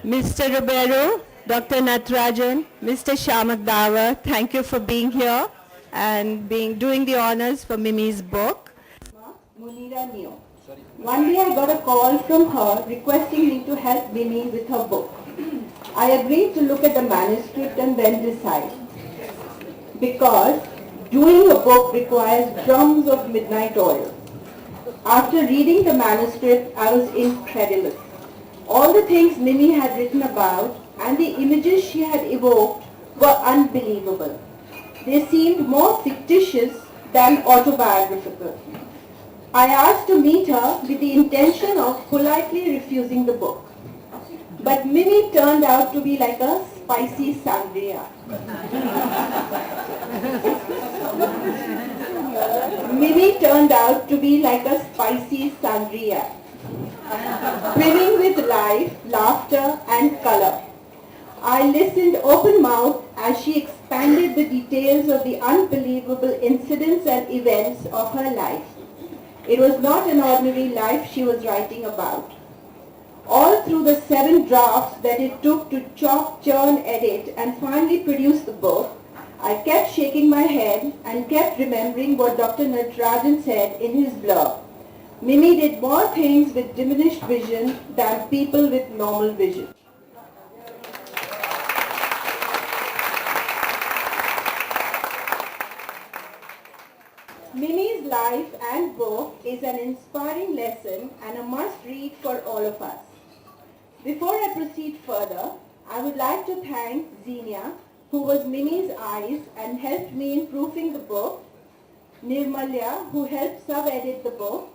Mr. Riberio, Dr. Natarajan, Mr. Shaimak, Davar, thank you for being here and doing the honors for Mimi's book. One day I got a call from her requesting me to help Mimi with her book. I agreed to look at the manuscript and then decide. Because doing a book requires drums of midnight oil. After reading the manuscript, I was incredulous. All the things Mimi had written about and the images she had evoked were unbelievable. They seemed more fictitious than autobiographical. I asked to meet her with the intention of politely refusing the book. But Mimi turned out to be like a spicy sangria. Mimi turned out to be like a spicy sangria, brimming with life, laughter and color. I listened open-mouthed as she expanded the details of the unbelievable incidents and events of her life. It was not an ordinary life she was writing about. All through the 7 drafts that it took to chop, churn, edit, and finally produce the book, I kept shaking my head and kept remembering what Dr. Natarajan said in his blurb. Mimi did more things with diminished vision than people with normal vision. Mimi's life and book is an inspiring lesson and a must-read for all of us. Before I proceed further, I would like to thank Xenia, who was Mimi's eyes and helped me in proofing the book, Nirmalya, who helped sub-edit the book,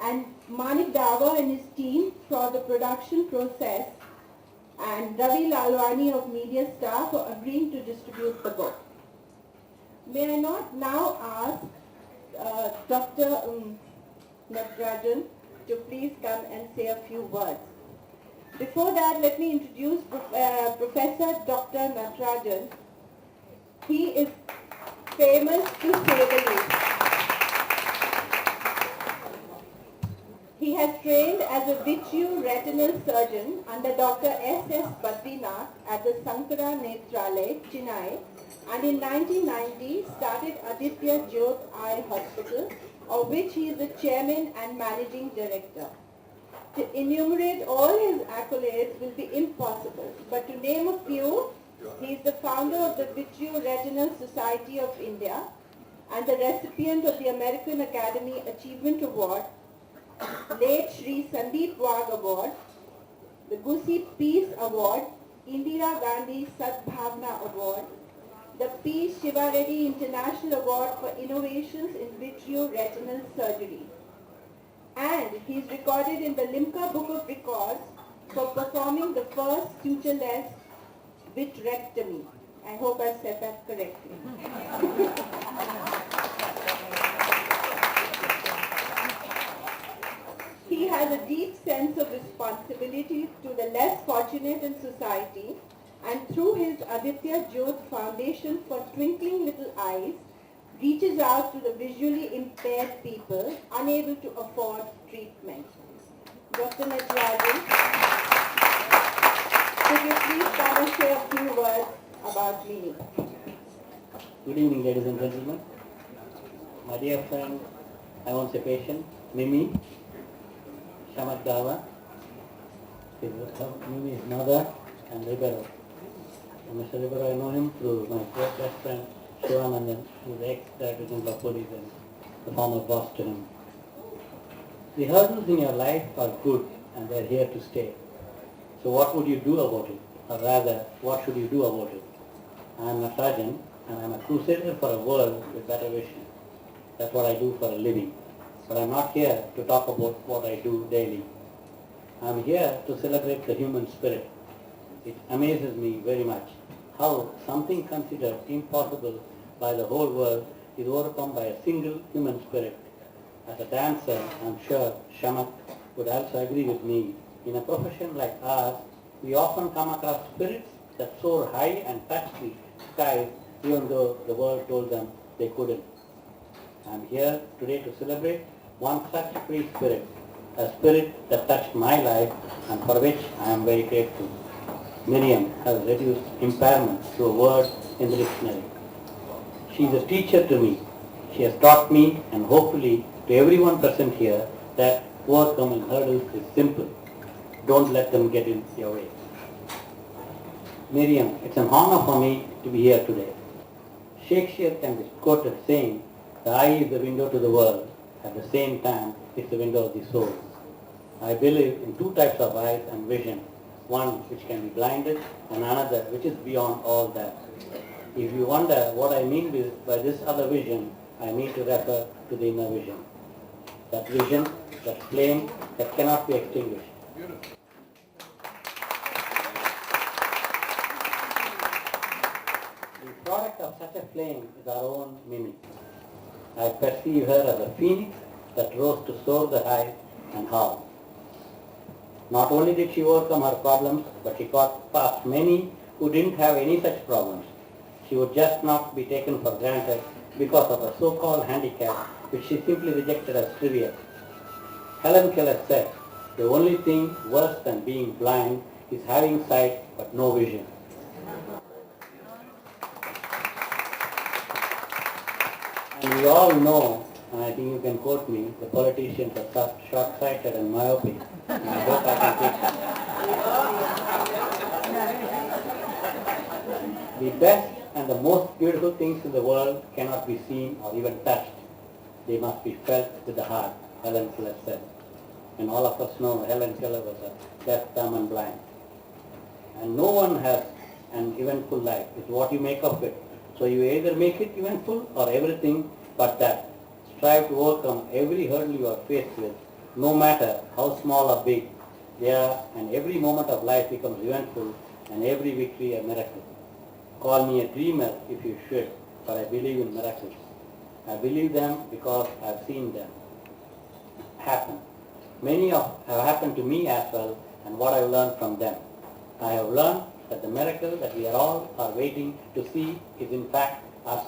and Manik Davar and his team for the production process, and Ravi Lalwani of media staff for agreeing to distribute the book. May I not now ask Dr. Natarajan to please come and say a few words. Before that, let me introduce Professor Dr. Natarajan. He is famous to say the least. He has trained as a vitreoretinal surgeon under Dr. S.S. Badrinath at the Sankara Netralaya, Chennai, and in 1990 started Aditya Jyot Eye Hospital, of which he is the chairman and managing director. To enumerate all his accolades will be impossible, but to name a few, he is the founder of the Vitreoretinal Society of India and the recipient of the American Academy Achievement Award, late Shri Sandeep Wag Award, the Gusi Peace Award, Indira Gandhi Sadbhavna Award, the P. Shiva Reddy International Award for Innovations in Vitreoretinal Surgery. And he is recorded in the Limca Book of Records for performing the first sutureless vitrectomy. I hope I said that correctly. He has a deep sense of responsibility to the less fortunate in society, and through his Aditya Jyot Foundation for Twinkling Little Eyes, reaches out to the visually impaired people unable to afford treatment. Dr. Natarajan, could you please come and say a few words about Mimi? Good evening, ladies and gentlemen. My dear friend, I want to say patient, Mimi, Shaimak Davar, Mimi's mother, and Riberio. And Mr. Riberio, I know him through my best friend, Shivanandan, who is the ex-director general of police and the former boss to him. The hurdles in your life are good and they are here to stay. So what would you do about it? Or rather, what should you do about it? I am Natarajan and I am a crusader for a world with better vision. That's what I do for a living. But I am not here to talk about what I do daily. I am here to celebrate the human spirit. It amazes me very much how something considered impossible by the whole world is overcome by a single human spirit. As a dancer, I am sure Shaimak would also agree with me. In a profession like ours, we often come across spirits that soar high and touch the skies even though the world told them they couldn't. I am here today to celebrate one such free spirit, a spirit that touched my life and for which I am very grateful. Miriam has reduced impairment to a word in the dictionary. She is a teacher to me. She has taught me and hopefully to everyone present here that overcoming hurdles is simple. Don't let them get in your way. Miriam, it's an honor for me to be here today. Shakespeare can be quoted saying, the eye is the window to the world. At the same time, it's the window of the soul. I believe in two types of eyes and vision. One which can be blinded and another which is beyond all that. If you wonder what I mean by this other vision, I mean to refer to the inner vision. That vision, that flame that cannot be extinguished. The product of such a flame is our own Mimi. I perceive her as a phoenix that rose to soar the high and howl. Not only did she overcome her problems, but she got past many who didn't have any such problems. She would just not be taken for granted because of a so-called handicap which she simply rejected as trivial. Helen Keller said, the only thing worse than being blind is having sight but no vision. And we all know, and I think you can quote me, the politicians are short-sighted and myopic. And I hope I can fix it. The best and the most beautiful things in the world cannot be seen or even touched. They must be felt with the heart, Helen Keller said. And all of us know Helen Keller was a deaf, dumb and blind. And no one has an eventful life. It's what you make of it. So you either make it eventful or everything but that. Strive to overcome every hurdle you are faced with, no matter how small or big they are, and every moment of life becomes eventful and every victory a miracle. Call me a dreamer if you should, but I believe in miracles. I believe them because I have seen them happen. Many have happened to me as well, and what I have learned from them. I have learned that the miracle that we all are waiting to see is in fact us.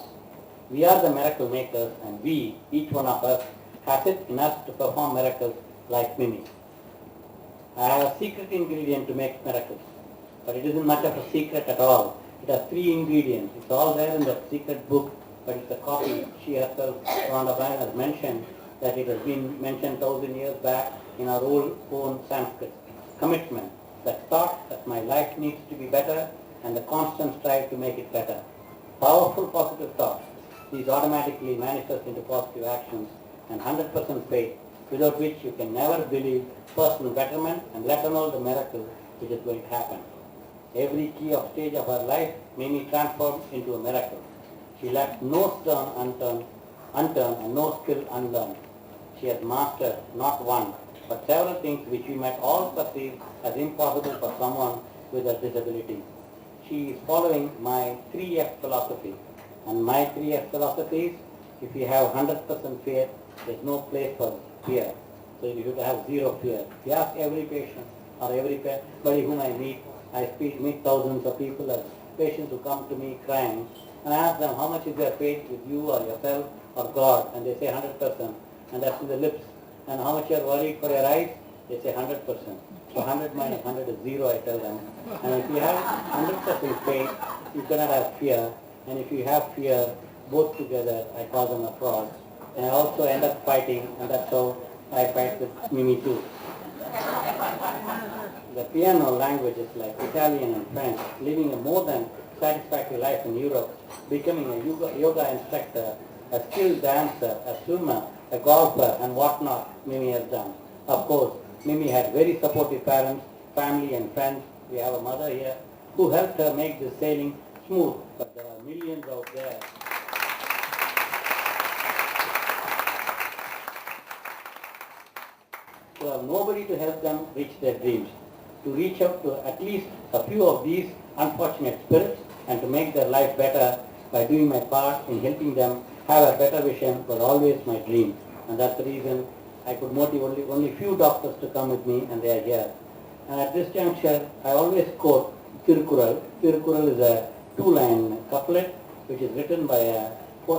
We are the miracle makers, and we, each one of us, has it in us to perform miracles like Mimi. I have a secret ingredient to make miracles, but it isn't much of a secret at all. It has 3 ingredients. It's all there in that secret book, but it's a copy. She herself, Rhonda Byrne, has mentioned that it has been mentioned 1,000 years back in our own Sanskrit. Commitment, that thought that my life needs to be better, and the constant strive to make it better. Powerful positive thoughts. These automatically manifest into positive actions, and 100% faith, without which you can never believe personal betterment and let alone the miracle which is going to happen. Every key of stage of her life may be transformed into a miracle. She left no stone unturned and no skill unlearned. She has mastered not one, but several things which we might all perceive as impossible for someone with a disability. She is following my 3F philosophy. And my 3F philosophy is, if you have 100% fear, there's no place for fear. So you should have zero fear. If you ask every patient or everybody whom I meet, I meet thousands of people as patients who come to me crying, and I ask them how much is their faith with you or yourself or God, and they say 100%, and that's in the lips. And how much you are worried for your eyes, they say 100%. So 100 minus 100 is zero, I tell them. And if you have 100% faith, you cannot have fear. And if you have fear, both together, I call them a fraud. And I also end up fighting, and that's how I fight with Mimi too. The piano languages like Italian and French, living a more than satisfactory life in Europe, becoming a yoga instructor, a skilled dancer, a swimmer, a golfer, and whatnot, Mimi has done. Of course, Mimi had very supportive parents, family and friends. We have a mother here who helped her make this sailing smooth, but there are millions out there who have nobody to help them reach their dreams. To reach up to at least a few of these unfortunate spirits and to make their life better by doing my part in helping them have a better vision was always my dream. And that's the reason I could motivate only few doctors to come with me, and they are here. And at this juncture, I always quote Tirukkural. Tirukkural is a 2-line couplet which is written by a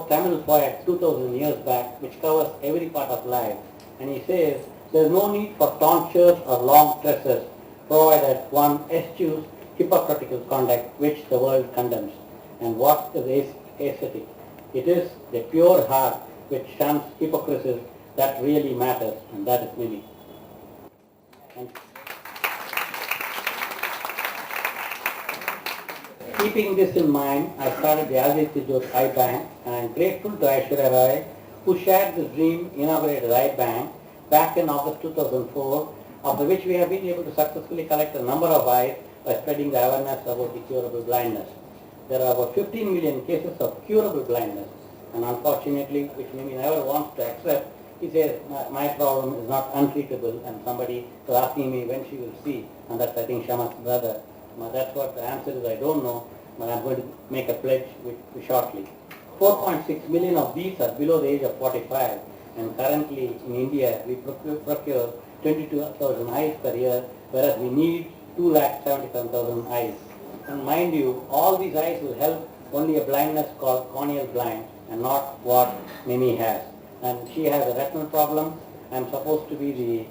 Tamil poet 2000 years back, which covers every part of life. And he says, there is no need for tonsures or long tresses, provided one eschews hypocritical conduct which the world condemns. And what is aesthetic? It is the pure heart which shuns hypocrisy that really matters, and that is Mimi. And keeping this in mind, I started the Aditya Jyot Eye Bank, and I am grateful to Aishwarya Rai, who shared this dream, inaugurated Eye Bank back in August 2004, after which we have been able to successfully collect a number of eyes by spreading the awareness about the curable blindness. There are about 15 million cases of curable blindness, and unfortunately, which Mimi never wants to accept, he says, my problem is not untreatable, and somebody was asking me when she will see, and that's, I think, Shaimak's brother. That's what the answer is, I don't know, but I'm going to make a pledge shortly. 4.6 million of these are below the age of 45, and currently in India, we procure 22,000 eyes per year, whereas we need 2,77,000 eyes. And mind you, all these eyes will help only a blindness called corneal blind, and not what Mimi has. And she has a retinal problem. I'm supposed to be the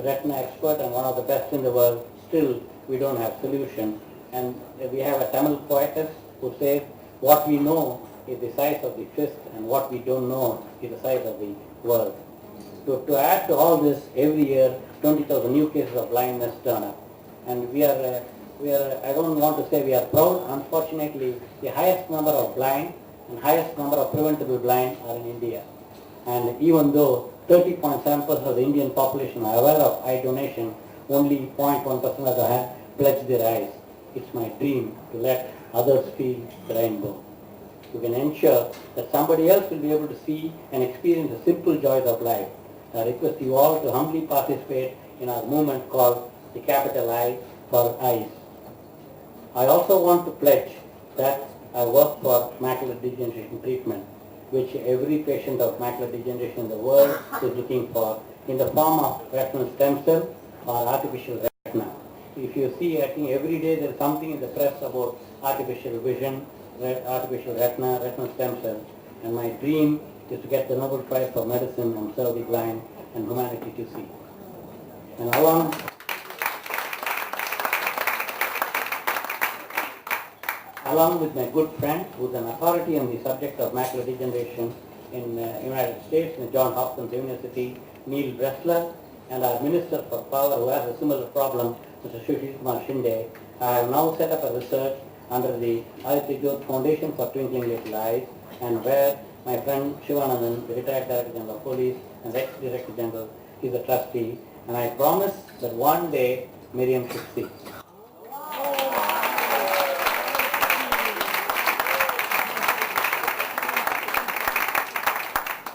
retina expert and one of the best in the world. Still, we don't have solution. And we have a Tamil poetess who says, what we know is the size of the fist, and what we don't know is the size of the world. To add to all this, every year 20,000 new cases of blindness turn up. And we are, I don't want to say we are proud, unfortunately the highest number of blind and highest number of preventable blind are in India. And even though 30.7% of the Indian population are aware of eye donation, only 0.1% of them have pledged their eyes. It's my dream to let others feel the rainbow. You can ensure that somebody else will be able to see and experience the simple joys of life. I request you all to humbly participate in our movement called the capital I for Eyes. I also want to pledge that I work for macular degeneration treatment, which every patient of macular degeneration in the world is looking for, in the form of retinal stem cell or artificial retina. If you see, I think every day there is something in the press about artificial vision, artificial retina, retinal stem cell, and my dream is to get the Nobel Prize for Medicine and serve the blind and humanity to see. And along with my good friend, who is an authority on the subject of macular degeneration in the United States, in Johns Hopkins University, Neil Bressler, and our Minister for Power, who has a similar problem, Mr. Sushil Kumar Shinde, I have now set up a research under the Aditya Jyot Foundation for Twinkling Little Eyes, and where my friend Shivanandan, the retired Director General of Police and ex-Director General, is a trustee, and I promise that one day Miriam should see.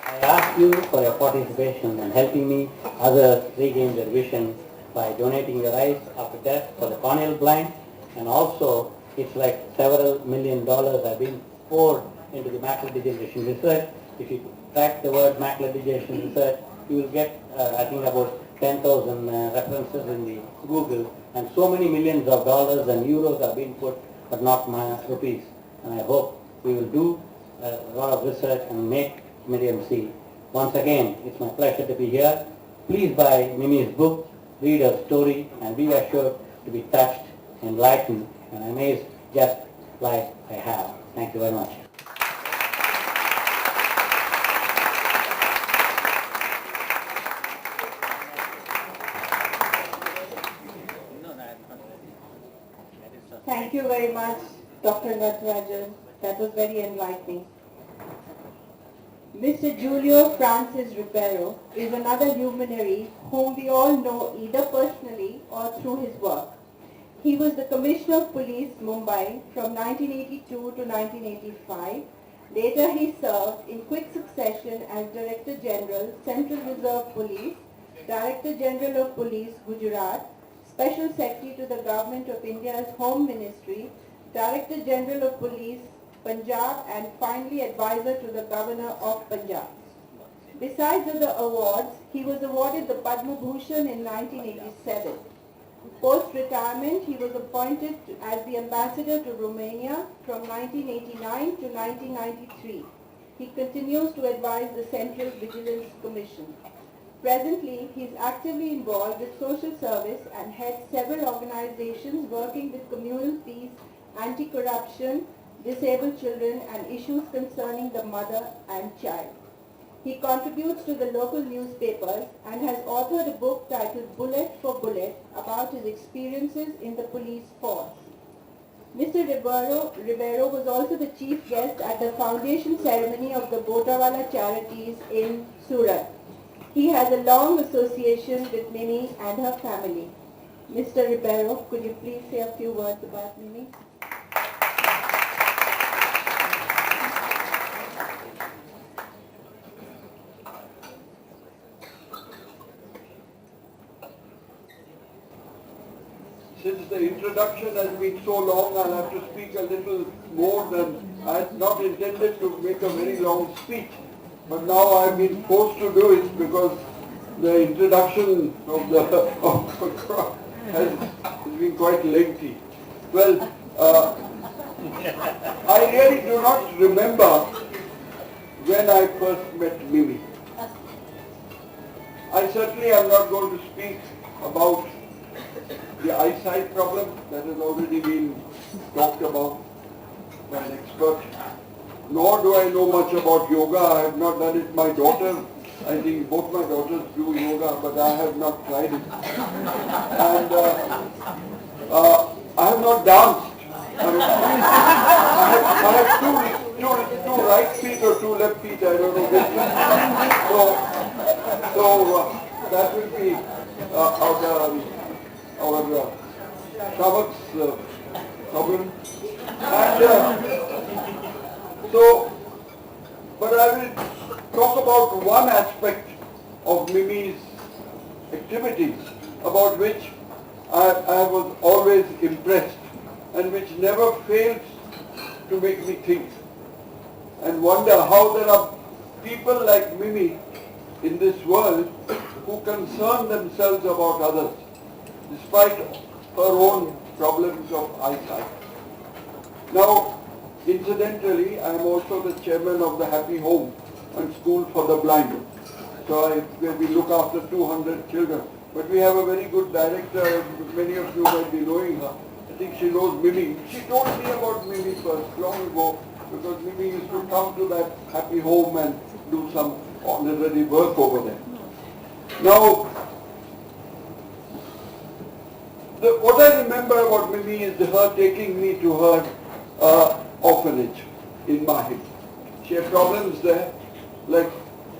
I ask you for your participation in helping me others regain their vision by donating your eyes after death for the corneal blind, and also it's like several $1 million have been poured into the macular degeneration research. If you type the word macular degeneration research, you will get I think about 10,000 references in the Google, and so many millions of dollars and euros are being put, but not my rupees. And I hope we will do a lot of research and make Miriam see. Once again, it's my pleasure to be here. Please buy Mimi's book, read her story, and be assured to be touched, enlightened, and amazed just like I have. Thank you very much. Thank you very much, Dr. Natarajan. That was very enlightening. Mr. Julio Francis Riberio is another luminary whom we all know either personally or through his work. He was the Commissioner of Police, Mumbai, from 1982 to 1985. Later he served in quick succession as Director General, Central Reserve Police, Director General of Police, Gujarat, Special Secretary to the Government of India's Home Ministry, Director General of Police, Punjab, and finally advisor to the Governor of Punjab. Besides other awards, he was awarded the Padma Bhushan in 1987. Post-retirement, he was appointed as the ambassador to Romania from 1989 to 1993. He continues to advise the Central Vigilance Commission. Presently, he is actively involved with social service and heads several organizations working with communal peace, anti-corruption, disabled children, and issues concerning the mother and child. He contributes to the local newspapers and has authored a book titled Bullet for Bullet about his experiences in the police force. Mr. Riberio was also the chief guest at the foundation ceremony of the Botawala Charities in Surat. He has a long association with Mimi and her family. Mr. Riberio, could you please say a few words about Mimi? Since the introduction has been so long, I'll have to speak a little more than I had not intended to make a very long speech. But now I've been forced to do it because the introduction of the crowd has been quite lengthy. Well, I really do not remember when I first met Mimi. I certainly am not going to speak about the eyesight problem that has already been talked about by an expert. Nor do I know much about yoga. I have not done it. My daughter, I think both my daughters do yoga, but I have not tried it. And I have not danced. I have two right feet or two left feet, I don't know which. So that will be our Shaimak's problem. And but I will talk about one aspect of Mimi's activities about which I was always impressed and which never fails to make me think and wonder how there are people like Mimi in this world who concern themselves about others despite her own problems of eyesight. Now, incidentally, I am also the chairman of the Happy Home and School for the Blind. So we look after 200 children. But we have a very good director, many of you might be knowing her. I think she knows Mimi. She told me about Mimi first, long ago, because Mimi used to come to that Happy Home and do some honorary work over there. Now, what I remember about Mimi is her taking me to her orphanage in Mahim. She had problems there, like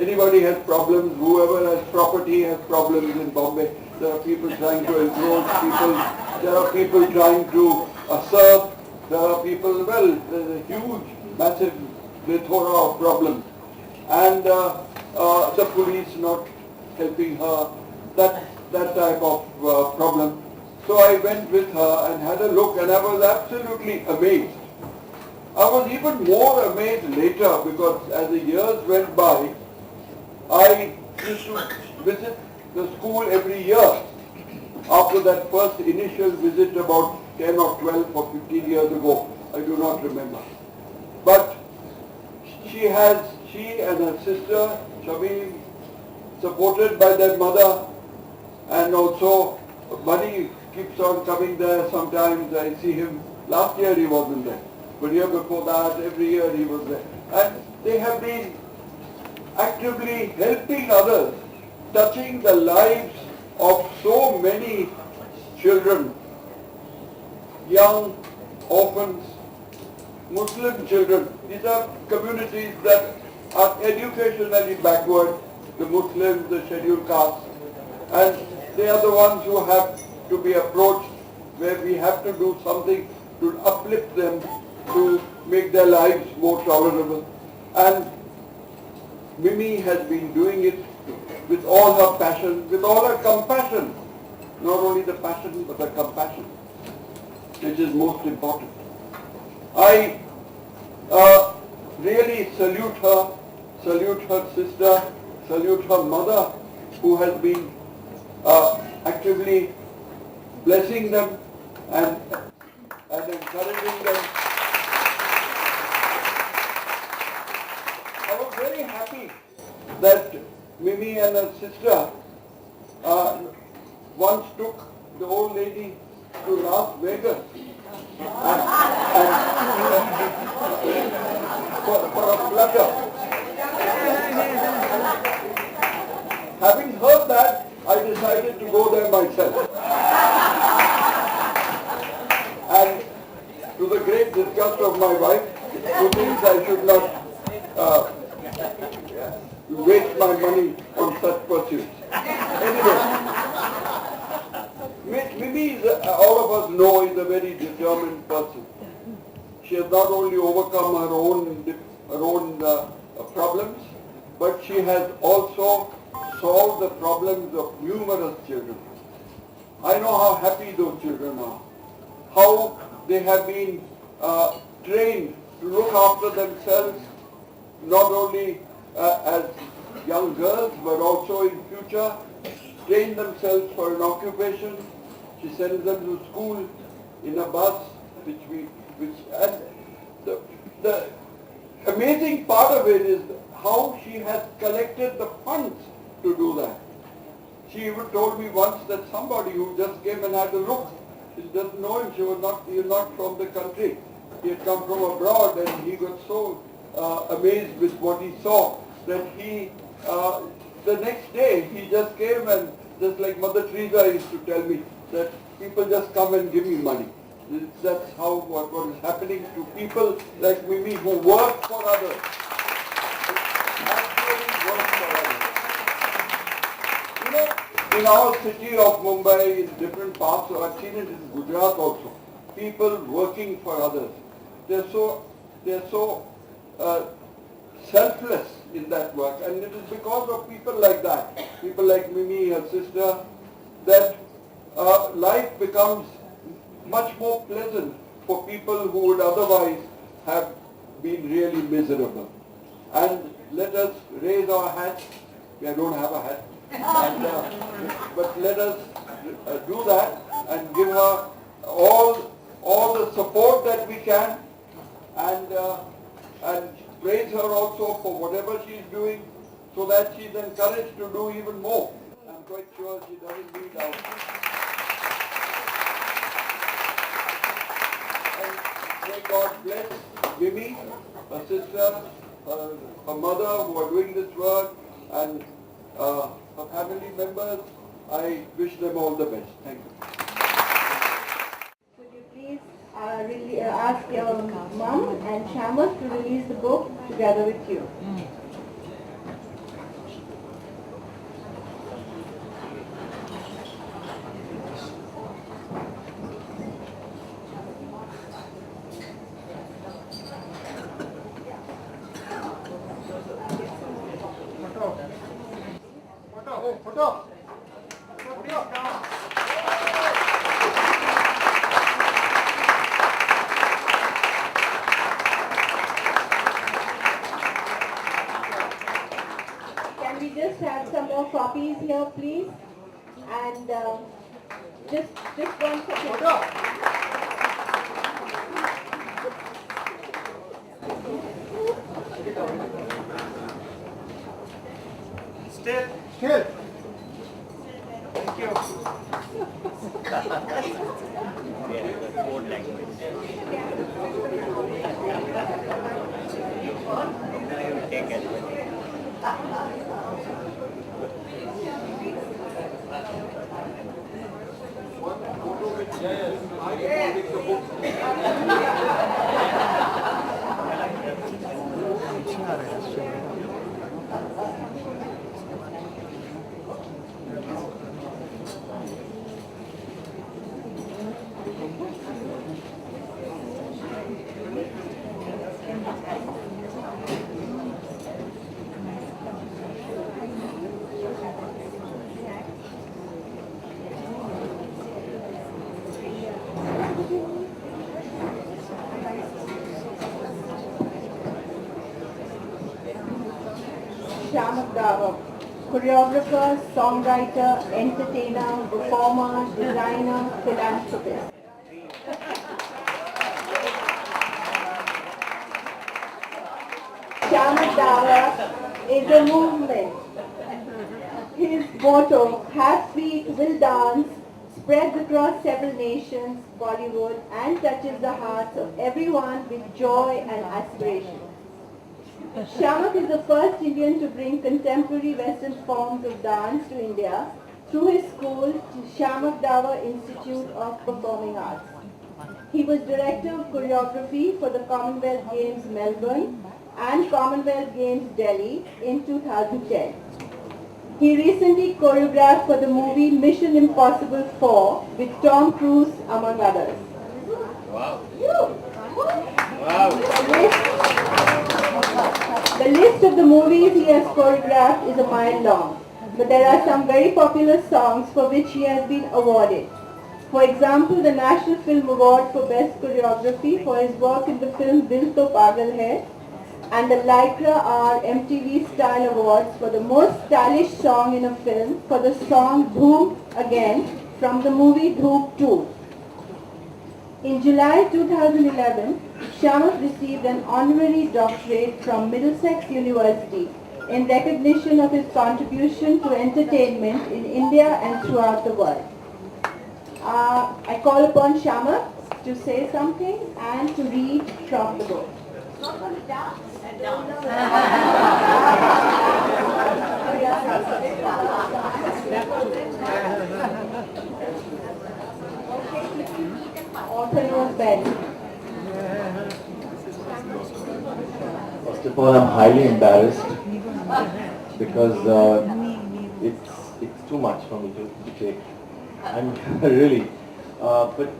anybody has problems, whoever has property has problems in Bombay. There are people trying to encroach people, there are people trying to serve, there are people, well, there's a huge, massive plethora of problems. And the police not helping her, that type of problem. So I went with her and had a look, and I was absolutely amazed. I was even more amazed later because as the years went by, I used to visit the school every year. After that first initial visit about 10 or 12 or 15 years ago, I do not remember. But she and her sister, Shamim, supported by their mother, and also Buddy keeps on coming there sometimes. I see him. Last year he wasn't there. But year before that, every year he was there. And they have been actively helping others, touching the lives of so many children, young orphans, Muslim children. These are communities that are educationally backward, the Muslims, the scheduled castes, and they are the ones who have to be approached, where we have to do something to uplift them, to make their lives more tolerable. And Mimi has been doing it with all her passion, with all her compassion. Not only the passion, but the compassion, which is most important. I really salute her sister, salute her mother, who has been actively blessing them and encouraging them. I was very happy that Mimi and her sister once took the old lady to Las Vegas for a flutter. Having heard that, I decided to go there myself. And to the great disgust of my wife, who thinks I should not waste my money on such pursuits. Anyway, Mimi, all of us know, is a very determined person. She has not only overcome her own problems, but she has also solved the problems of numerous children. I know how happy those children are, how they have been trained to look after themselves, not only as young girls, but also in future, train themselves for an occupation. She sends them to school in a bus, and the amazing part of it is how she has collected the funds to do that. She even told me once that somebody who just came and had a look, she doesn't know him, he was not from the country. He had come from abroad, and he got so amazed with what he saw that he, the next day, he just came, and just like Mother Teresa used to tell me, that people just come and give me money. That's how what is happening to people like Mimi who work for others. Actually work for others. You know, in our city of Mumbai, in different parts, I've seen it in Gujarat also, people working for others. They're so selfless in that work, and it is because of people like that, people like Mimi, her sister, that life becomes much more pleasant for people who would otherwise have been really miserable. And let us raise our hats. I don't have a hat, but let us do that and give her all the support that we can, and praise her also for whatever she is doing, so that she is encouraged to do even more. I'm quite sure she doesn't need our May God bless Mimi, her sister, her mother who are doing this work, and her family members. I wish them all the best. Thank you. Could you please ask your mom and Shaimak to release the book together with you? Can we just have some more copies here, please? And just 1 second. Still. Thank you. Shaimak Davar, choreographer, songwriter, entertainer, performer, designer, philanthropist. Shaimak Davar is a movement. motto, Have Feet, Will Dance, spreads across several nations, Bollywood, and touches the hearts of everyone with joy and aspiration. Shaimak is the first Indian to bring contemporary Western forms of dance to India through his school, Shaimak Davar Institute of Performing Arts. He was Director of Choreography for the Commonwealth Games Melbourne and Commonwealth Games Delhi in 2010. He recently choreographed for the movie Mission Impossible 4 with Tom Cruise among others. Wow. The list of the movies he has choreographed is a mile long, but there are some very popular songs for which he has been awarded. For example, the National Film Award for Best Choreography for his work in the film Dil To Pagal Hai, and the Lycra R MTV Style Awards for the most stylish song in a film for the song Dhoom Again from the movie Dhoom 2. In July 2011, Shaimak received an honorary doctorate from Middlesex University in recognition of his contribution to entertainment in India and throughout the world. I call upon Shaimak to say something and to read from the book. Author was bad. First of all, I'm highly embarrassed because it's too much for me to take. I'm really, but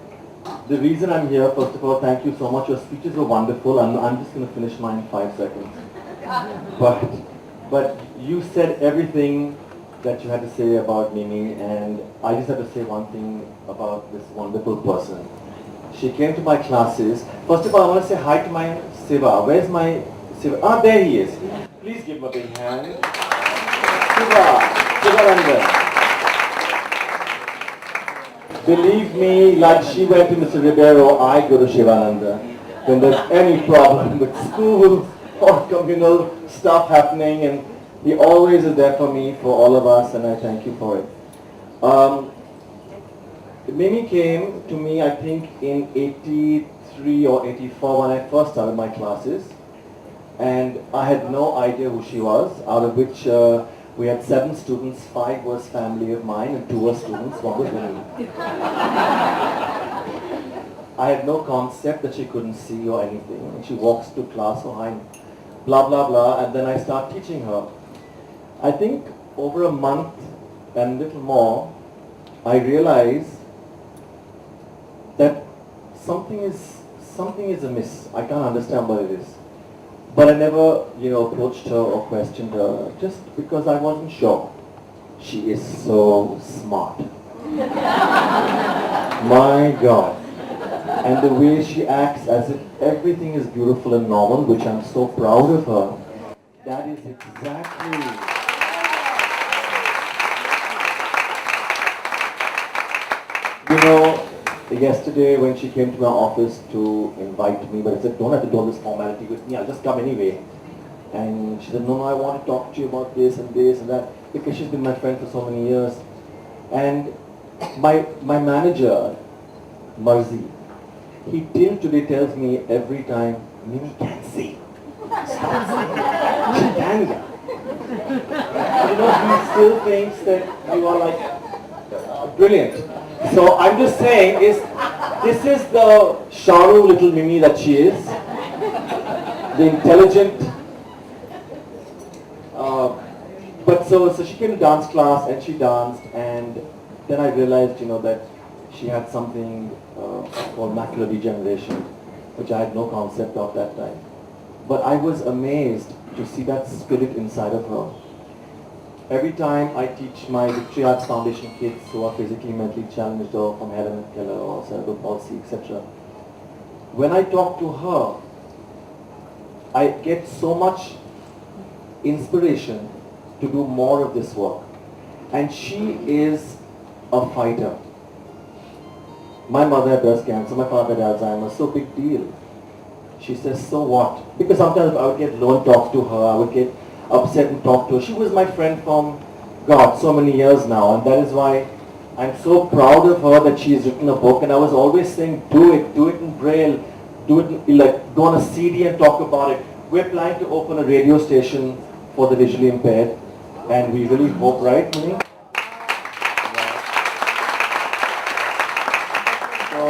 the reason I'm here, first of all, thank you so much. Your speeches were wonderful. I'm just going to finish mine in 5 seconds. But you said everything that you had to say about Mimi, and I just have to say one thing about this wonderful person. She came to my classes. First of all, I want to say hi to my Siva. Where's my Siva? Ah, there he is. Please give him a big hand. Siva. Believe me, like she went to Mr. Riberio, I go to Shivananda. When there's any problem with school or communal stuff happening, and he always is there for me, for all of us, and I thank you for it. Mimi came to me, I think, in 83 or 84 when I first started my classes, and I had no idea who she was, out of which we had 7 students, 5 was family of mine and 2 were students, 1 was Mimi. I had no concept that she couldn't see or anything, and she walks to class, oh hi, blah blah blah, and then I start teaching her. I think over a month and little more, I realized that something is amiss. I can't understand what it is. But I never, approached her or questioned her, just because I wasn't sure. She is so smart. My God. And the way she acts as if everything is beautiful and normal, which I'm so proud of her, that is exactly... Yesterday when she came to my office to invite me, but I said, don't have to do all this formality with me, I'll just come anyway. And she said, no, I want to talk to you about this and that, because she's been my friend for so many years. And my manager, Marzi, he till today tells me every time, Mimi can't see. She can. He still thinks that you are like brilliant. So I'm just saying, this is the Sharu little Mimi that she is, the intelligent. But so she came to dance class and she danced, and then I realized, that she had something called macular degeneration, which I had no concept of that time. But I was amazed to see that spirit inside of her. Every time I teach my Victory Arts Foundation kids who are physically, mentally challenged or from Helen Keller or cerebral palsy, etc., when I talk to her, I get so much inspiration to do more of this work. And she is a fighter. My mother had breast cancer, my father had Alzheimer's, so big deal. She says, so what? Because sometimes I would get low and talk to her, I would get upset and talk to her. She was my friend from God so many years now, and that is why I'm so proud of her that she's written a book. And I was always saying, do it in Braille, do it like go on a CD and talk about it. We're planning to open a radio station for the visually impaired, and we really hope, right, Mini? So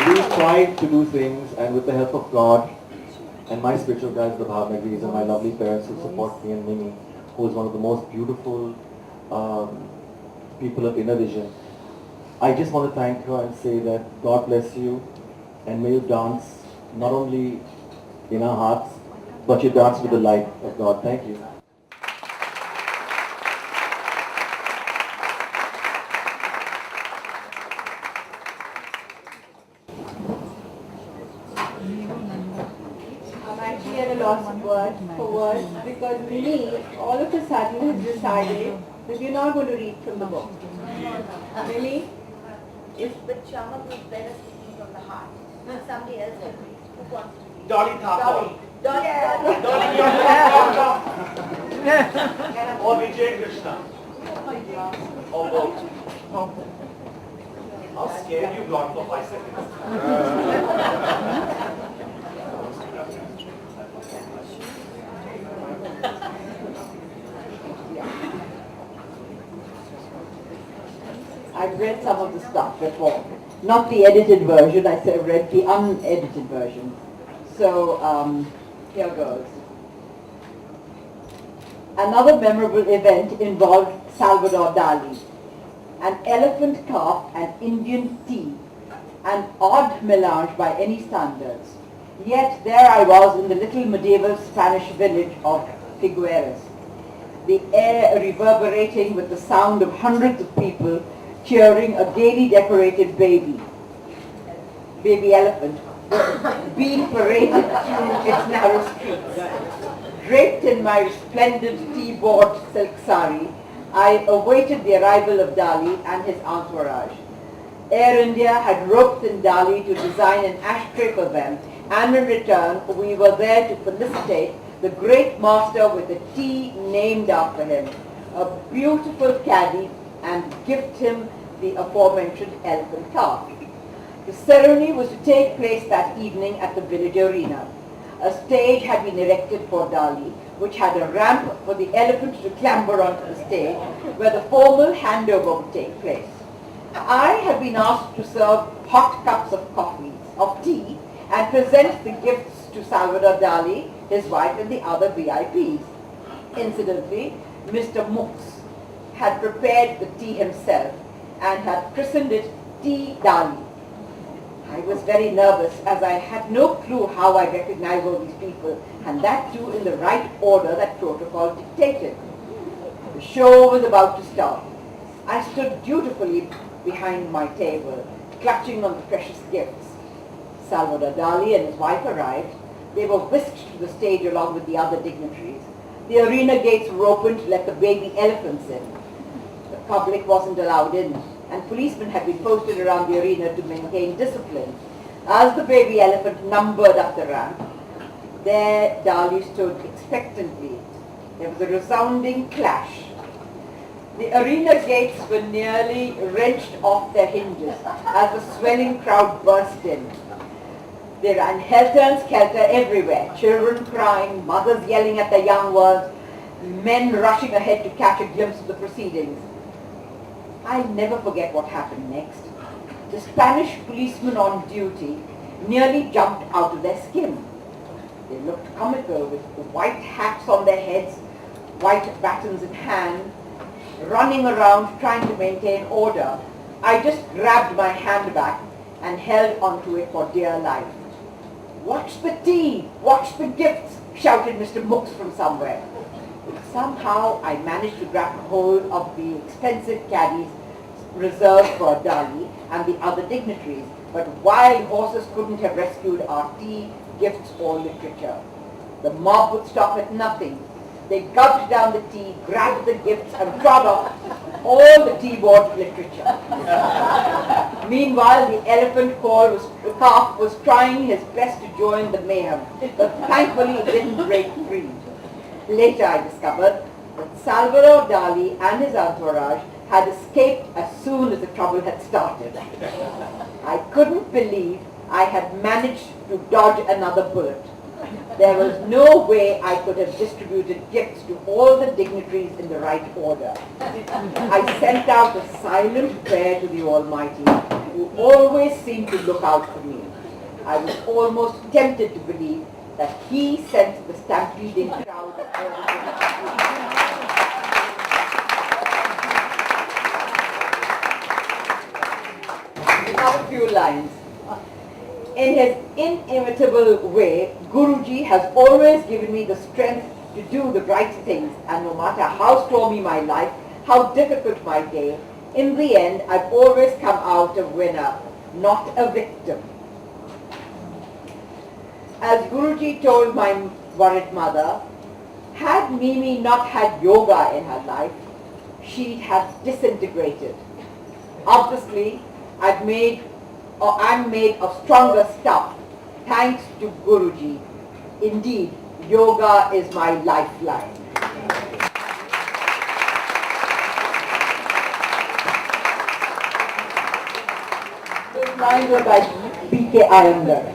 we try to do things, and with the help of God and my spiritual guides, the Bhavnagris, and my lovely parents who support me, and Mimi, who is one of the most beautiful people of inner vision. I just want to thank her and say that God bless you, and may you dance not only in our hearts, but you dance with the light of God. Thank you. I'm actually at a loss for words because Mimi all of a sudden has decided that you're not going to read from the book. Mimi? But Shaimak was better speaking from the heart. Somebody else will read. Who wants to read? Dolly Thapar. Dolly. Or Vijay Krishna. Or both. How scared you got for 5 seconds. I've read some of the stuff before. Not the edited version, I read the unedited version. So, here goes. Another memorable event involved Salvador Dali. An elephant calf and Indian tea. An odd melange by any standards. Yet there I was in the little medieval Spanish village of Figueres. The air reverberating with the sound of hundreds of people cheering a gaily decorated baby elephant, being paraded through its narrow streets. Draped in my resplendent tea-board silk sari, I awaited the arrival of Dali and his entourage. Air India had roped in Dali to design an ashtray for them, and in return we were there to felicitate the great master with a tea named after him, a beautiful caddy, and gift him the aforementioned elephant calf. The ceremony was to take place that evening at the village arena. A stage had been erected for Dali, which had a ramp for the elephant to clamber onto the stage, where the formal handover would take place. I had been asked to serve hot cups of tea, and present the gifts to Salvador Dali, his wife, and the other VIPs. Incidentally, Mr. Mooks had prepared the tea himself and had christened it Tea Dali. I was very nervous as I had no clue how I recognized all these people, and that too in the right order that protocol dictated. The show was about to start. I stood dutifully behind my table, clutching on the precious gifts. Salvador Dali and his wife arrived. They were whisked to the stage along with the other dignitaries. The arena gates were opened to let the baby elephants in. The public wasn't allowed in, and policemen had been posted around the arena to maintain discipline. As the baby elephant lumbered up the ramp, there Dali stood expectantly. There was a resounding clash. The arena gates were nearly wrenched off their hinges as the swelling crowd burst in. They ran helter and skelter everywhere, children crying, mothers yelling at their young ones, men rushing ahead to catch a glimpse of the proceedings. I'll never forget what happened next. The Spanish policemen on duty nearly jumped out of their skin. They looked comical with white hats on their heads, white batons in hand, running around trying to maintain order. I just grabbed my handbag and held onto it for dear life. "Watch the tea! Watch the gifts!" shouted Mr. Mooks from somewhere. Somehow I managed to grab hold of the expensive caddies reserved for Dali and the other dignitaries, but wild horses couldn't have rescued our tea, gifts, or literature. The mob would stop at nothing. They gulped down the tea, grabbed the gifts, and trod off all the tea-board literature. Meanwhile, the elephant calf was trying his best to join the mayhem, but thankfully it didn't break free. Later I discovered that Salvador Dali and his entourage had escaped as soon as the trouble had started. I couldn't believe I had managed to dodge another bullet. There was no way I could have distributed gifts to all the dignitaries in the right order. I sent out a silent prayer to the Almighty, who always seemed to look out for me. I was almost tempted to believe that he sent the stampeding crowd of Now a few lines. In his inimitable way, Guruji has always given me the strength to do the right things, and no matter how stormy my life, how difficult my day, in the end I've always come out a winner, not a victim. As Guruji told my worried mother, had Mimi not had yoga in her life, she'd have disintegrated. Obviously, I'm made of stronger stuff, thanks to Guruji. Indeed, yoga is my lifeline. Those lines were by B.K. Iyengar.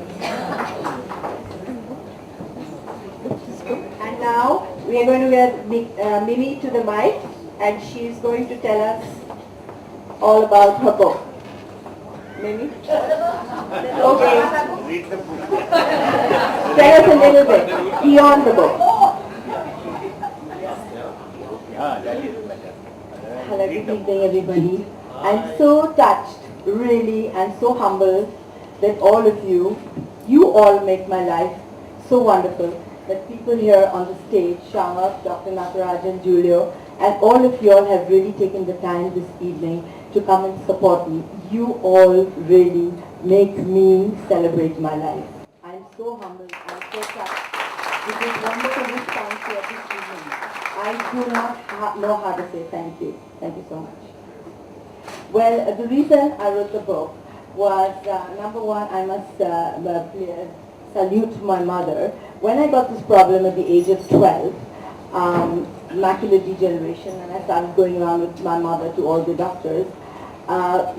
And now we are going to get Mimi to the mic, and she's going to tell us all about her book. Mimi? Okay. Tell us a little bit beyond the book. Hello, good evening everybody. I'm so touched, really, and so humbled that all of you all make my life so wonderful. That people here on the stage, Shaimak, Dr. Natarajan, Julio, and all of you all have really taken the time this evening to come and support me. You all really make me celebrate my life. I'm so humbled, I'm so touched with this wonderful response here this evening. I do not know how to say thank you. Thank you so much. Well, the reason I wrote the book was, number one, I must salute my mother. When I got this problem at the age of 12, macular degeneration, and I started going around with my mother to all the doctors,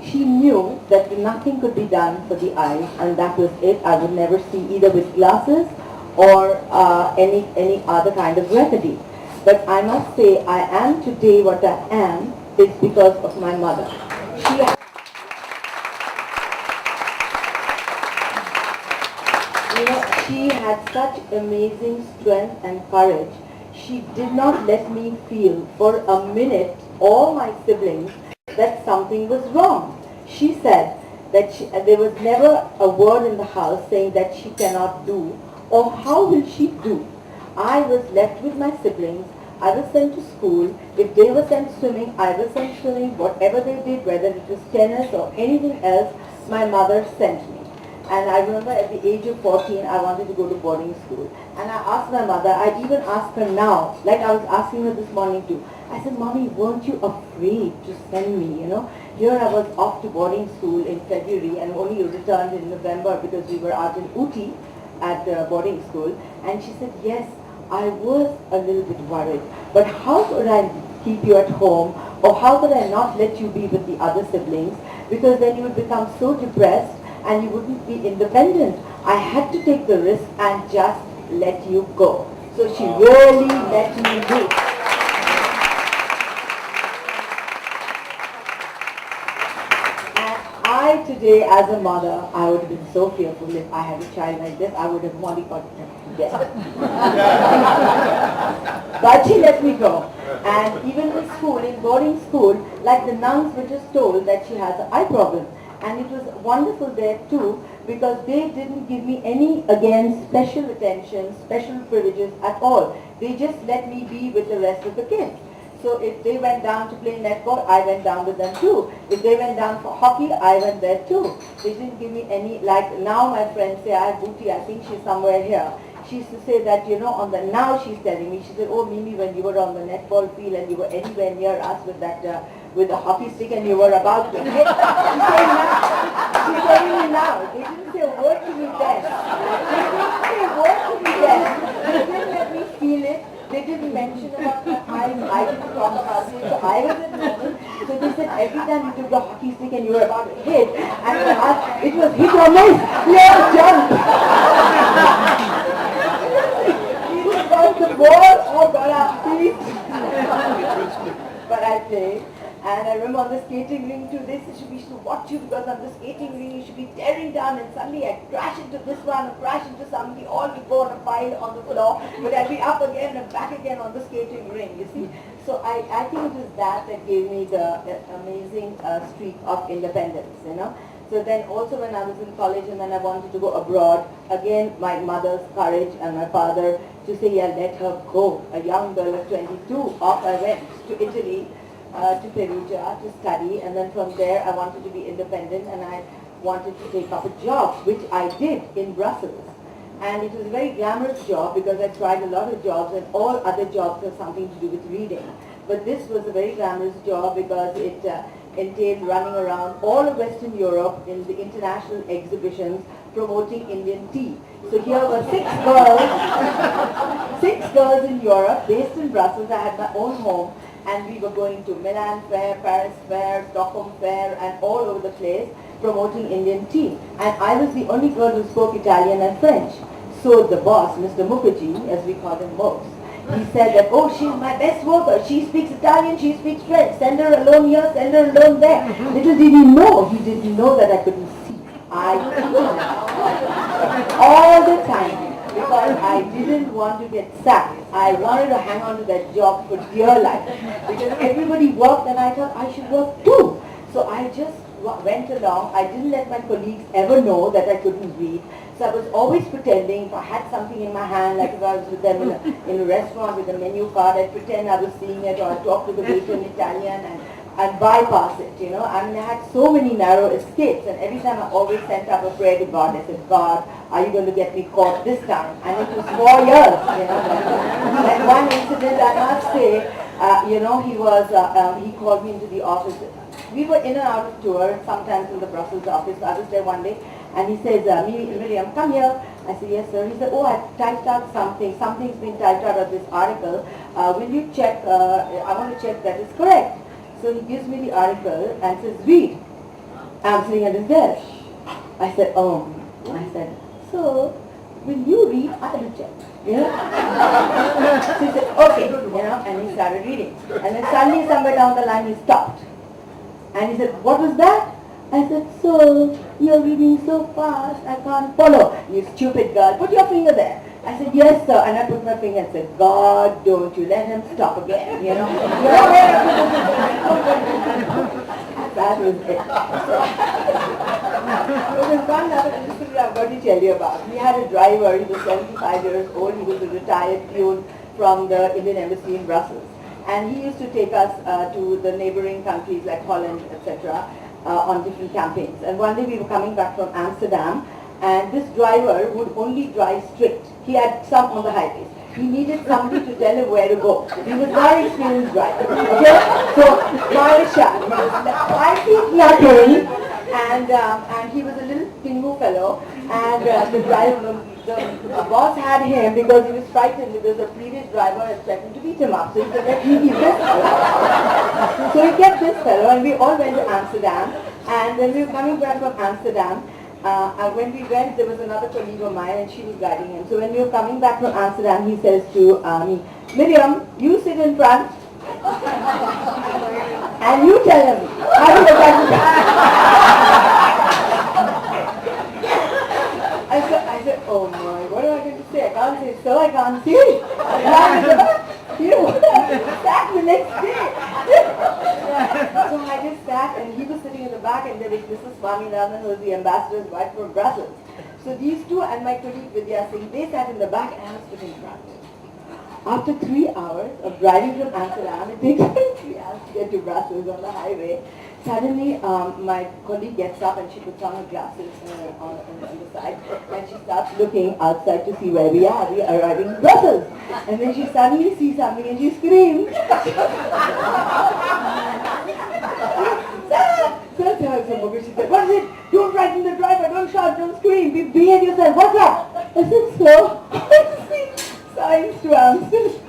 she knew that nothing could be done for the eyes, and that was it. I would never see either with glasses or any other kind of remedy. But I must say, I am today what I am is because of my mother. She had such amazing strength and courage. She did not let me feel for a minute, or my siblings, that something was wrong. She said that there was never a word in the house saying that she cannot do, or how will she do. I was left with my siblings. I was sent to school. If they were sent swimming, I was sent swimming. Whatever they did, whether it was tennis or anything else, my mother sent me. And I remember at the age of 14, I wanted to go to boarding school. And I asked my mother, I even asked her now, like I was asking her this morning too. I said, Mommy, weren't you afraid to send me, Here I was off to boarding school in February and only returned in November because we were out in Ooty at boarding school. And she said, yes, I was a little bit worried. But how could I keep you at home? Or how could I not let you be with the other siblings? Because then you would become so depressed and you wouldn't be independent. I had to take the risk and just let you go. So she really let me do. And I today, as a mother, I would have been so fearful if I had a child like this. I would have mollycoddled him to death. But she let me go. And even in school, in boarding school, like the nuns were just told that she has an eye problem. And it was wonderful there too, because they didn't give me any, again, special attention, special privileges at all. They just let me be with the rest of the kids. So if they went down to play netball, I went down with them too. If they went down for hockey, I went there too. They didn't give me any, like now my friends say, I have Booty, I think she's somewhere here. She used to say that, now she's telling me, she said, oh Mimi, when you were on the netball field and you were anywhere near us with that, with a hockey stick and you were about to hit. She's telling me now. They didn't say a word to me then. They didn't say a word to me then. They didn't let me feel it. They they didn't mention about my eyes, I didn't talk about it, so I was at normal. So they said every time you took the hockey stick and you were about to hit, and it was hit or miss, clear jump. Either got the ball or got our feet. But I played. And I remember on the skating ring too, they said we should watch you because on the skating ring you should be tearing down, and suddenly I'd crash into this one or crash into somebody, all would go on a pile on the floor, but I'd be up again and back again on the skating ring, you see. So I think it was that gave me the amazing streak of independence, you know. So then also when I was in college and then I wanted to go abroad, again my mother's courage and my father to say, yeah, let her go. A young girl of 22, off I went to Italy, to Perugia to study, and then from there I wanted to be independent and I wanted to take up a job, which I did in Brussels. And it was a very glamorous job because I tried a lot of jobs and all other jobs have something to do with reading. But this was a very glamorous job because it entailed running around all of Western Europe in the international exhibitions promoting Indian tea. So here were 6 girls, 6 girls in Europe based in Brussels. I had my own home. And we were going to Milan Fair, Paris Fair, Stockholm Fair, and all over the place promoting Indian tea. And I was the only girl who spoke Italian and French. So the boss, Mr. Mukherjee, as we call him most, he said that, oh, she's my best worker. She speaks Italian, she speaks French. Send her alone here, send her alone there. Little did he know, that I couldn't see. I all the time. Because I didn't want to get sacked. I wanted to hang on to that job for dear life. Because everybody worked and I thought I should work too. So I just went along. I didn't let my colleagues ever know that I couldn't read. So I was always pretending. If I had something in my hand, like if I was with them in a restaurant with a menu card, I'd pretend I was seeing it, or I'd talk to the waiter in Italian and bypass it, you know. I mean, I had so many narrow escapes, and every time I always sent up a prayer to God. I said, God, are you going to get me caught this time? And it was 4 years, you know. And one incident, I must say, you know, he called me into the office. We were in and out of tour, sometimes in the Brussels office. I was there one day, and he says, Miriam, come here. I said, yes, sir. He said, oh, I've typed out something. Something's been typed out of this article. Will you check? I want to check that it's correct. So he gives me the article and says, read. I'm sitting at his desk. I said, oh. I said, so, will you read? I will check. You know? So he said, okay. You know, and he started reading. And then suddenly somewhere down the line he stopped. And he said, what was that? I said, so, you're reading so fast, I can't follow. You stupid girl, put your finger there. I said, yes, sir. And I put my finger and said, God, don't you let him stop again, you know. That was it. There was one other incident I've got to tell you about. We had a driver, he was 75 years old, he was a retired peon from the Indian Embassy in Brussels. And he used to take us to the neighboring countries like Holland, etc., on different campaigns. And one day we were coming back from Amsterdam, and this driver would only drive straight. He had some on the highways. He needed somebody to tell him where to go. He was very experienced driver. Okay? So, Marisha, 5 feet nothing, and he was a little pingu fellow, and the driver, the boss had him because he was frightened because the previous driver had threatened to beat him up. So he said, let me keep this fellow. So he kept this fellow, and we all went to Amsterdam. And when we were coming back from Amsterdam, when we went, there was another colleague of mine, and she was guiding him. So when we were coming back from Amsterdam, he says to me, Miriam, you sit in front, and you tell him how to look at the I said, oh my, what am I going to say? I can't say, sir, I can't see. You sat the next day. So I just sat, and he was sitting in the back, and there was Mrs. Swaminathan, who was the ambassador's wife from Brussels. So these two and my colleague Vidya Singh, they sat in the back, and I was sitting in front. After 3 hours of driving from Amsterdam, it takes 3 hours to get to Brussels on the highway. Suddenly, my colleague gets up and she puts on her glasses on the side, and she starts looking outside to see where we are. We are arriving in Brussels. And then she suddenly sees something and she screams. She said, what is it? Don't frighten the driver, don't shout, don't scream, behave yourself. What's up? I said, so, signs to Amsterdam.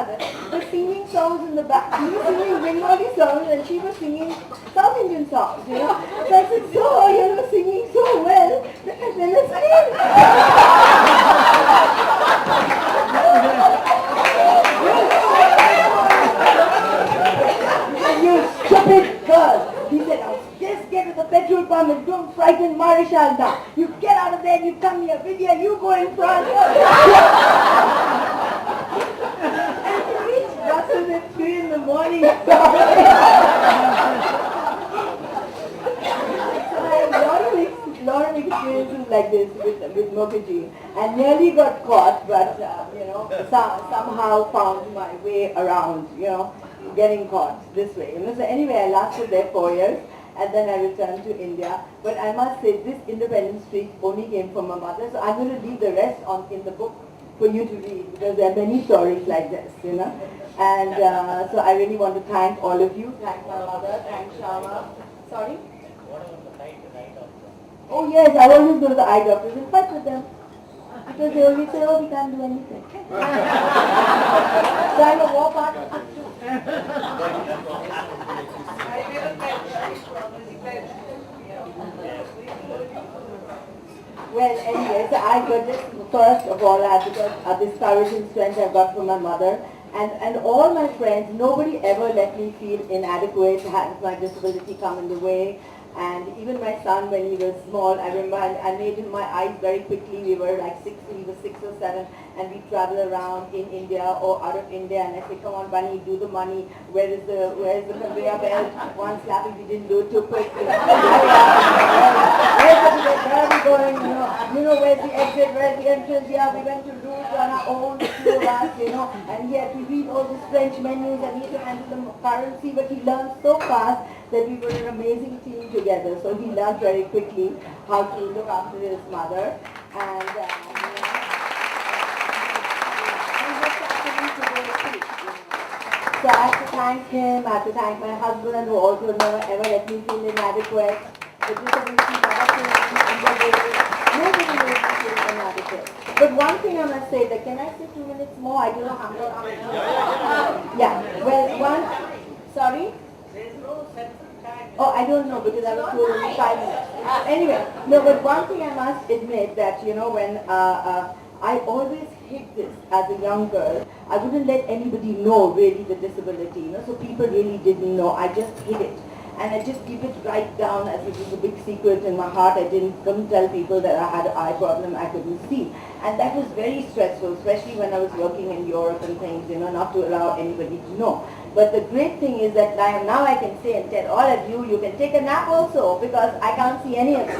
other, were singing songs in the back. He was singing Bengali songs and she was singing South Indian songs, you know. So I said, so you're singing so well, then let's sing. You stupid girl. He said, now just get to the petrol pump and don't frighten Marishal now. You get out of there and you come here. Vidya, you go in front. And to reach Brussels at 3 in the morning. So I had a lot of experiences like this with Mukherjee and nearly got caught, but you know, somehow found my way around, you know, getting caught this way. And so anyway, I lasted there 4 years and then I returned to India. But I must say this independent streak only came from my mother, so I'm going to leave the rest in the book for you to read because there are many stories like this, you know. And so I really want to thank all of you, thank my mother, thank Shaimak. Sorry? Oh yes, I always go to the eye doctors and fight with them. Because they always say, oh, we can't do anything. So I'm a war partner. Well, anyway, so I got this, first of all, I have to got this courage and strength I got from my mother. And all my friends, nobody ever let me feel inadequate, had my disability come in the way. And even my son, when he was small, I remember I made him my eyes very quickly. We were like 6, he was 6 or 7, and we travel around in India or out of India. And I said, come on, Bunny, do the money. Where is the conveyor belt? One slap, if we didn't do it too quick. You know, where's the ticket? Where are we going? You know, where's the exit? Where's the entrance? Yeah, we went to Route on our own, the two of us, you know, and he had to read all these French menus and he had to handle the currency, but he learned so fast that we were an amazing team together. So he learned very quickly how to look after his mother. And he was actually to go to sleep, you know. So I have to thank him, I have to thank my husband who also never ever let me feel inadequate. The disability never came underrated. Nobody made me feel inadequate. But one thing I must say, that can I say 2 minutes more? I don't know how much. Yeah, well, sorry? Oh, I don't know because I was told only 5 minutes. Anyway, no, but one thing I must admit that, you know, when I always hid this as a young girl, I wouldn't let anybody know really the disability, you know, so people really didn't know. I just hid it. And I just keep it right down as it was a big secret in my heart. I couldn't tell people that I had an eye problem I couldn't see. And that was very stressful, especially when I was working in Europe and things, you know, not to allow anybody to know. But the great thing is that now I can say and tell all of you, you can take a nap also because I can't see any of it.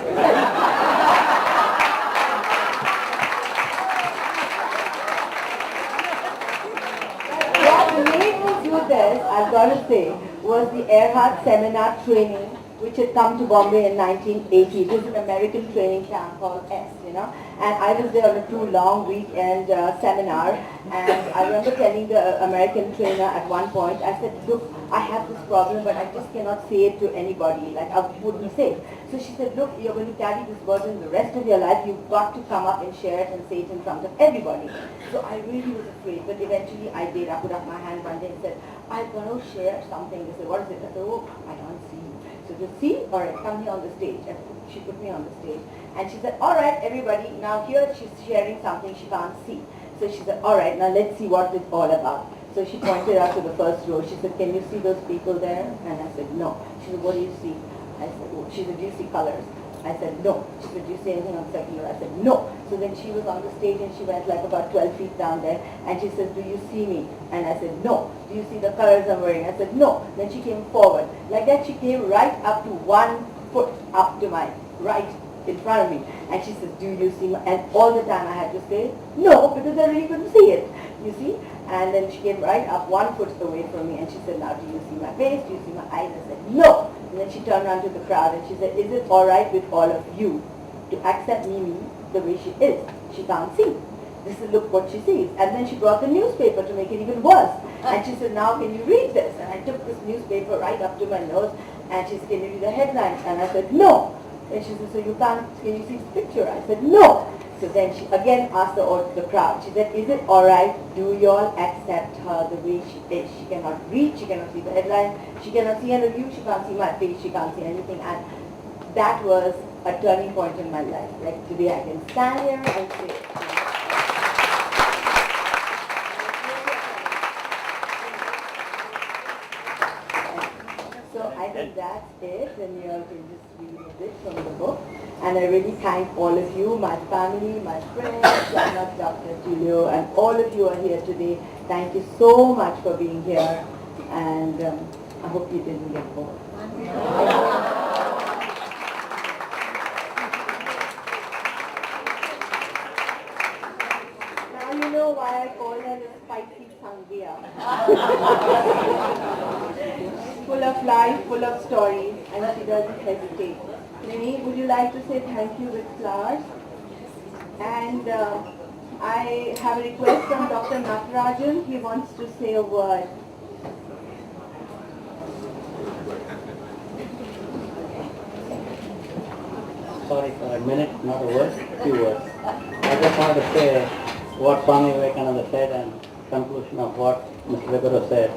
What made me do this, I've got to say, was the Earhart seminar training which had come to Bombay in 1980. It was an American training camp called S, you know. And I was there on a 2-long weekend seminar. And I remember telling the American trainer at one point, I said, look, I have this problem, but I just cannot say it to anybody. Like, I wouldn't say it. So she said, look, you're going to carry this burden the rest of your life. You've got to come up and share it and say it in front of everybody. So I really was afraid, but eventually I did. I put up my hand one day and said, I'm going to share something. They said, what is it? I said, oh, I don't see you. So they see, all right, come here on the stage. And she put me on the stage. And she said, all right, everybody, now here she's sharing something she can't see. So she said, all right, now let's see what it's all about. So she pointed out to the first row. She said, can you see those people there? And I said, no. She said, what do you see? I said, oh. She said, do you see colors? I said, no. She said, do you see anything on the second row? I said, no. So then she was on the stage and she went like about 12 feet down there. And she said, do you see me? And I said, no. Do you see the colors I'm wearing? I said, no. Then she came forward. Like that, she came right up to 1 foot up to my right in front of me. And she says, do you see me? And all the time I had to say, no, because I really couldn't see it. You see? And then she came right up 1 foot away from me. And she said, now do you see my face? Do you see my eyes? I said, no. And then she turned around to the crowd and she said, is it all right with all of you to accept Mimi the way she is? She can't see. This is, look what she sees. And then she brought the newspaper to make it even worse. And she said, now can you read this? And I took this newspaper right up to my nose. And she said, can you read the headlines? And I said, no. And she said, so you can't, can you see this picture? I said, no. So then she again asked the crowd, she said, is it alright, do you all accept her the way she is? She cannot read, she cannot see the headline, she cannot see any of you, she can't see my face, she can't see anything. And that was a turning point in my life. Like today I can stand here and say, so I think that's it, and you all can just read a bit from the book. And I really thank all of you, my family, my friends, Shaimak, Dr. Julio, and all of you are here today. Thank you so much for being here, and I hope you didn't get bored. Now you know why I call her the spicy Sangria. Full of life, full of stories, and she doesn't hesitate. Nini, would you like to say thank you with flowers? And I have a request from Dr. Natarajan. He wants to say a word. Sorry for a minute, not a word, few words. I just wanted to say what Swami Vivekananda said and conclusion of what Mr. Riberio said.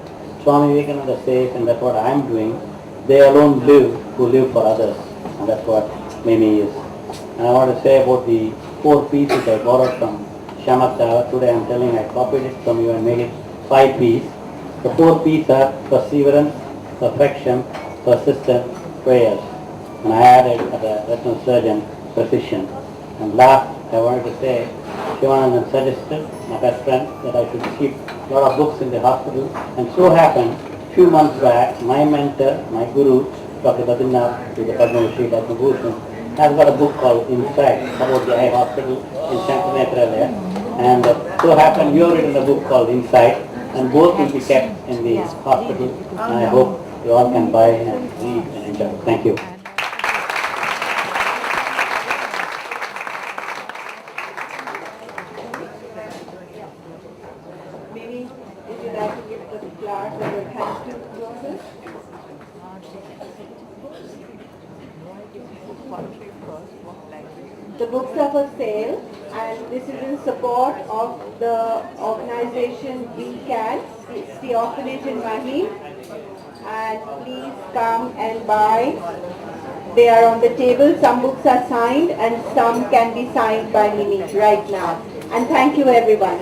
Swami Vivekananda says, and that's what I am doing, they alone live who live for others. And that's what Mimi is. And I want to say about the 4 P's which I borrowed from Shaimak Davar. Today I am telling I copied it from you and made it 5 P's. The 4 P's are perseverance, perfection, persistence, prayers. And I added as a retinal surgeon, precision. And last I wanted to say, Shivanandan suggested, my best friend, that I should keep a lot of books in the hospital. And so happened, few months back, my mentor, my guru, Dr. Badrinath, with the Padma Shri Padma Bhushan, has got a book called Inside about the eye hospital in Natarajan. And so happened you have written a book called Inside, and both will be kept in the hospital. And I hope you all can buy and read and enjoy. Thank you. Maybe would you like to give the flowers or your thanks to Joseph? The books are for sale, and this is in support of the organization BCAT. It's the orphanage in Mahim. And please come and buy. They are on the table. Some books are signed and some can be signed by Mimi right now. And thank you everyone.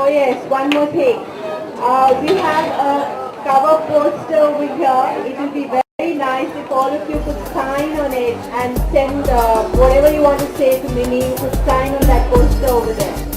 Oh yes, one more thing. We have a cover poster over here. It will be very nice if all of you could sign on it and send whatever you want to say to Mimi. You could sign on that poster over there.